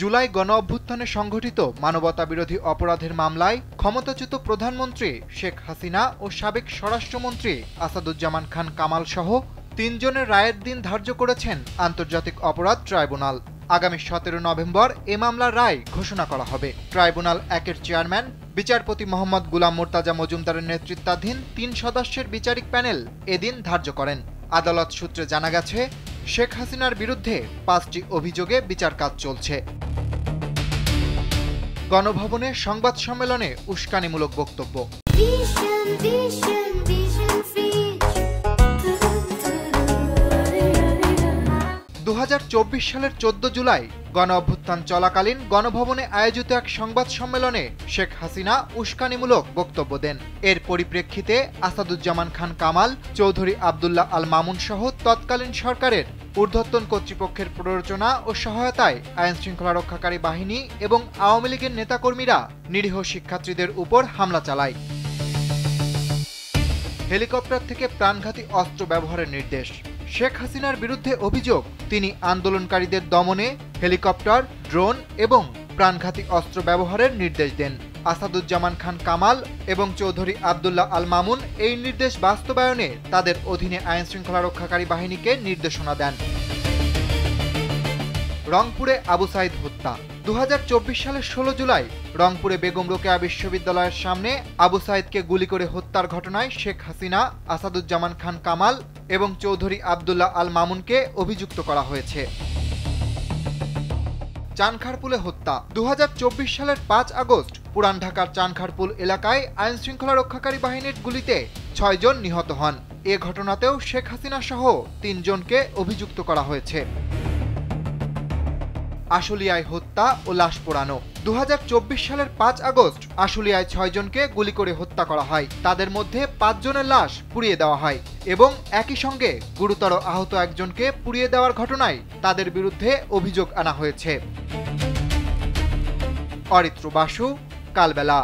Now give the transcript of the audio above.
জুলাই গণঅভ্যুত্থানে সংঘটিত মানবতাবিরোধী অপরাধের মামলায় ক্ষমতাচ্যুত প্রধানমন্ত্রী শেখ হাসিনা ও সাবেক স্বরাষ্ট্রমন্ত্রী আসাদুজ্জামান খান কামাল সহ ৩ জনের রায়ের দিন ধার্য করেছেন আন্তর্জাতিক অপরাধ ট্রাইব্যুনাল। আগামী ১৭ নভেম্বর এ মামলার রায় ঘোষণা করা হবে। ট্রাইব্যুনাল ১-এর চেয়ারম্যান বিচারপতি মোহাম্মদ গুলাম মোর্তাজা মজুমদারের নেতৃত্বাধীন ৩ সদস্যের বিচারিক প্যানেল এদিন ধার্য করেন। আদালত সূত্রে জানা গেছে, শেখ হাসিনার বিরুদ্ধে ৫টি অভিযোগে বিচার কাজ চলছে। গণভবনে সংবাদ সম্মেলনে উস্কানিমূলক বক্তব্য। ২০২৪ সালের ১৪ জুলাই গণঅভ্যুত্থান চলাকালীন গণভবনে আয়োজিত এক সংবাদ সম্মেলনে শেখ হাসিনা উস্কানিমূলক বক্তব্য দেন। এর পরিপ্রেক্ষিতে আসাদুজ্জামান খান কামাল, চৌধুরী আবদুল্লাহ আল মামুন সহ তৎকালীন সরকারের ঊর্ধ্বতন কর্তৃপক্ষের প্ররোচনা ও সহায়তায় আইনশৃঙ্খলা রক্ষাকারী বাহিনী এবং আওয়ামী লীগের নেতাকর্মীরা নিরীহ শিক্ষার্থীদের উপর হামলা চালায়। হেলিকপ্টার থেকে প্রাণঘাতী অস্ত্র ব্যবহারের নির্দেশ। শেখ হাসিনার বিরুদ্ধে অভিযোগ, তিনি আন্দোলনকারীদের দমনে হেলিকপ্টার, ড্রোন এবং প্রাণঘাতী অস্ত্র ব্যবহারের নির্দেশ দেন। আসাদুজ্জামান খান কামাল এবং চৌধুরী আবদুল্লাহ আল মামুন এই নির্দেশ বাস্তবায়নে তাদের অধীনে আইনশৃঙ্খলা রক্ষাকারী বাহিনীকে নির্দেশনা দেন। রংপুরে আবু সাইদ হত্যা। ২০২৪ সালের ১৬ জুলাই রংপুরে বেগম রোকেয়া বিশ্ববিদ্যালয়ের সামনে আবু সাইদকে গুলি করে হত্যার ঘটনায় শেখ হাসিনা, আসাদুজ্জামান খান কামাল এবং চৌধুরী আবদুল্লাহ আল মামুনকে অভিযুক্ত করা হয়েছে। চানখারপুলে হত্যা। ২০২৪ সালের ৫ আগস্ট পুরান ঢাকার চানখারপুল এলাকায় আইনশৃঙ্খলা রক্ষাকারী বাহিনীর গুলিতে ৬ জন নিহত হন। এ ঘটনাতেও শেখ হাসিনা সহ ৩ জনকে অভিযুক্ত করা হয়েছে। আশুলিয়ায় হত্যা ও লাশ পোড়ানো। ২০২৪ সালের ৫ আগস্ট আশুলিয়ায় ৬ জনকে গুলি করে হত্যা করা হয়। তাদের মধ্যে ৫ জনের লাশ পুড়িয়ে দেওয়া হয় এবং একই সঙ্গে গুরুতর আহত একজনকে পুড়িয়ে দেওয়ার ঘটনায় তাদের বিরুদ্ধে অভিযোগ আনা হয়েছে। অরিত্র বাসু, কালবেলা।